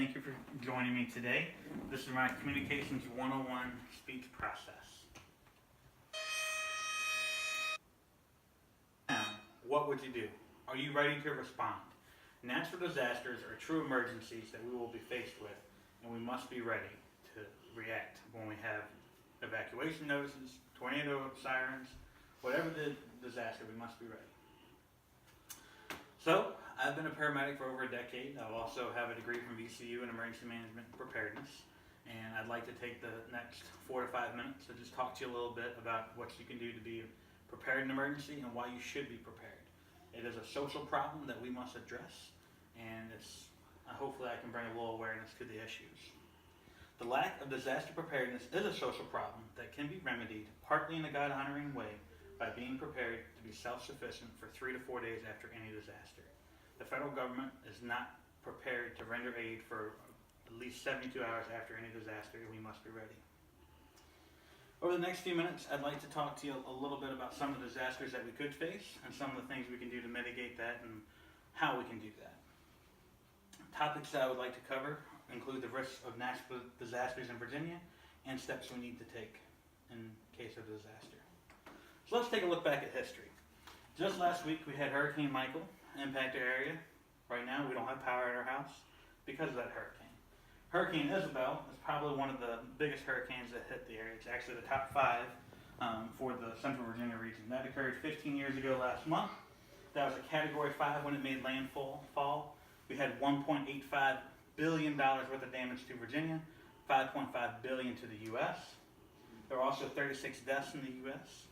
thank you for joining me today. This is my Communications 101 speech process. Now, what would you do? Are you ready to respond? Natural disasters are true emergencies that we will be faced with, and we must be ready to react when we have evacuation notices, tornado sirens, whatever the disaster, we must be ready. So, I've been a paramedic for over a decade. I also have a degree from VCU in Emergency Management and Preparedness. And I'd like to take the next 4 to 5 minutes to just talk to you a little bit about what you can do to be prepared in an emergency and why you should be prepared. It is a social problem that we must address, and hopefully I can bring a little awareness to the issues. The lack of disaster preparedness is a social problem that can be remedied partly in a God-honoring way by being prepared to be self-sufficient for 3 to 4 days after any disaster. The federal government is not prepared to render aid for at least 72 hours after any disaster, and we must be ready. Over the next few minutes, I'd like to talk to you a little bit about some of the disasters that we could face and some of the things we can do to mitigate that and how we can do that. Topics that I would like to cover include the risks of natural disasters in Virginia and steps we need to take in case of disaster. So let's take a look back at history. Just last week we had Hurricane Michael impact our area. Right now we don't have power at our house because of that hurricane. Hurricane Isabel is probably one of the biggest hurricanes that hit the area. It's actually the top 5 for the Central Virginia region. That occurred 15 years ago last month. That was a Category 5 when it made landfall. We had $1.85 billion worth of damage to Virginia, $5.5 billion to the U.S. There were also 36 deaths in the U.S.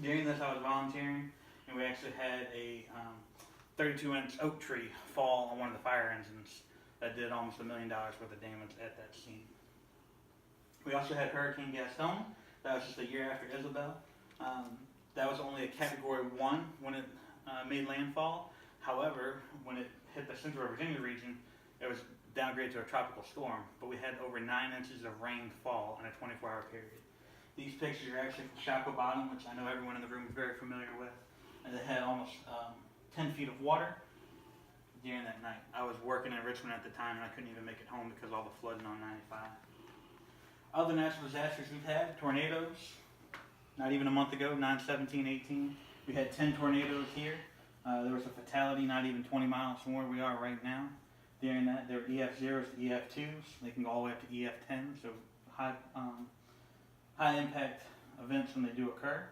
During this, I was volunteering, and we actually had a 32-inch oak tree fall on one of the fire engines that did almost $1 million worth of damage at that scene. We also had Hurricane Gaston. That was just a year after Isabel. That was only a Category 1 when it made landfall. However, when it hit the Central Virginia region, it was downgraded to a tropical storm, but we had over 9 inches of rain fall in a 24-hour period. These pictures are actually from Shockoe Bottom, which I know everyone in the room is very familiar with, and it had almost 10 feet of water during that night. I was working in Richmond at the time, and I couldn't even make it home because of all the flooding on 95. Other natural disasters we've had, tornadoes. Not even a month ago, 9/17/18, we had 10 tornadoes here. There was a fatality not even 20 miles from where we are right now. During that, there were EF0s to EF2s. They can go all the way up to EF10, so high impact events when they do occur.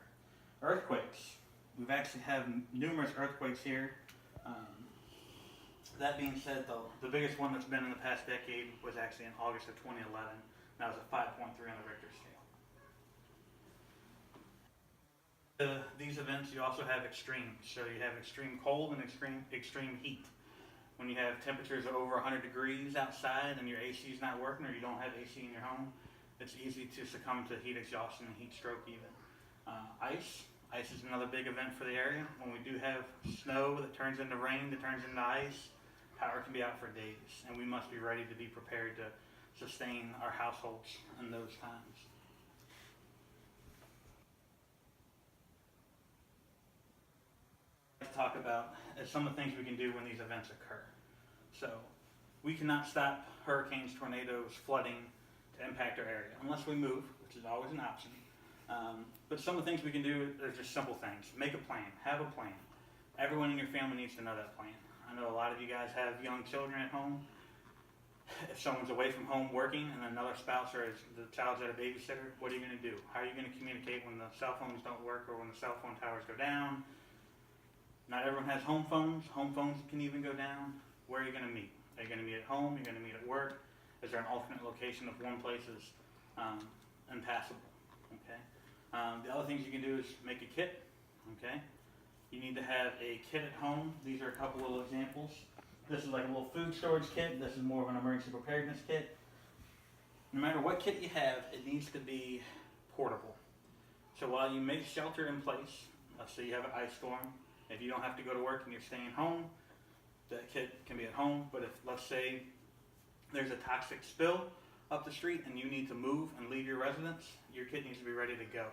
Earthquakes. We've actually had numerous earthquakes here. That being said, though, the biggest one that's been in the past decade was actually in August of 2011. That was a 5.3 on the Richter scale. These events, you also have extremes. So you have extreme cold and extreme heat. When you have temperatures of over 100 degrees outside and your AC is not working, or you don't have AC in your home, it's easy to succumb to heat exhaustion and heat stroke even. Ice. Ice is another big event for the area. When we do have snow that turns into rain, that turns into ice, power can be out for days, and we must be ready to be prepared to sustain our households in those times. To talk about some of the things we can do when these events occur. So we cannot stop hurricanes, tornadoes, flooding to impact our area unless we move, which is always an option. But some of the things we can do are just simple things. Make a plan. Have a plan. Everyone in your family needs to know that plan. I know a lot of you guys have young children at home. If someone's away from home working and another spouse or the child's at a babysitter, what are you going to do? How are you going to communicate when the cell phones don't work or when the cell phone towers go down? Not everyone has home phones. Home phones can even go down. Where are you going to meet? Are you going to meet at home? Are you going to meet at work? Is there an alternate location if one place is impassable? Okay. The other things you can do is make a kit. Okay. You need to have a kit at home. These are a couple little examples. This is like a little food storage kit. This is more of an emergency preparedness kit. No matter what kit you have, it needs to be portable. So while you make shelter in place, let's say you have an ice storm, if you don't have to go to work and you're staying home, that kit can be at home. But if, let's say, there's a toxic spill up the street and you need to move and leave your residence, your kit needs to be ready to go.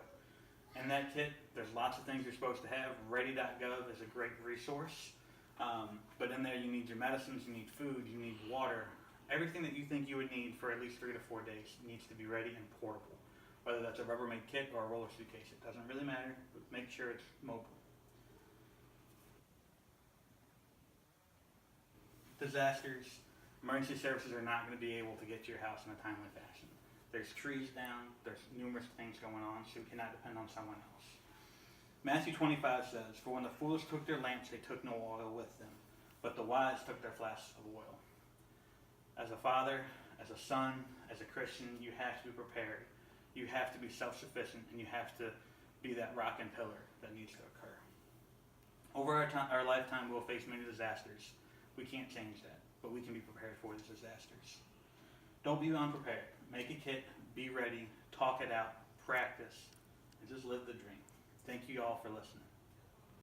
In that kit, there's lots of things you're supposed to have. Ready.gov is a great resource. But in there you need your medicines, you need food, you need water, Everything that you think you would need for at least 3 to 4 days needs to be ready and portable. Whether that's a Rubbermaid kit or a roller suitcase, it doesn't really matter, but make sure it's mobile. Disasters, emergency services are not going to be able to get to your house in a timely fashion. There's trees down, there's numerous things going on, so you cannot depend on someone else. Matthew 25 says, "For when the foolish took their lamps, they took no oil with them, but the wise took their flasks of oil." As a father, as a son, as a Christian, you have to be prepared. You have to be self-sufficient, and you have to be that rock and pillar that needs to occur. Over our lifetime, we'll face many disasters. We can't change that, but we can be prepared for these disasters. Don't be unprepared. Make a kit, be ready, talk it out, practice, and just live the dream. Thank you all for listening.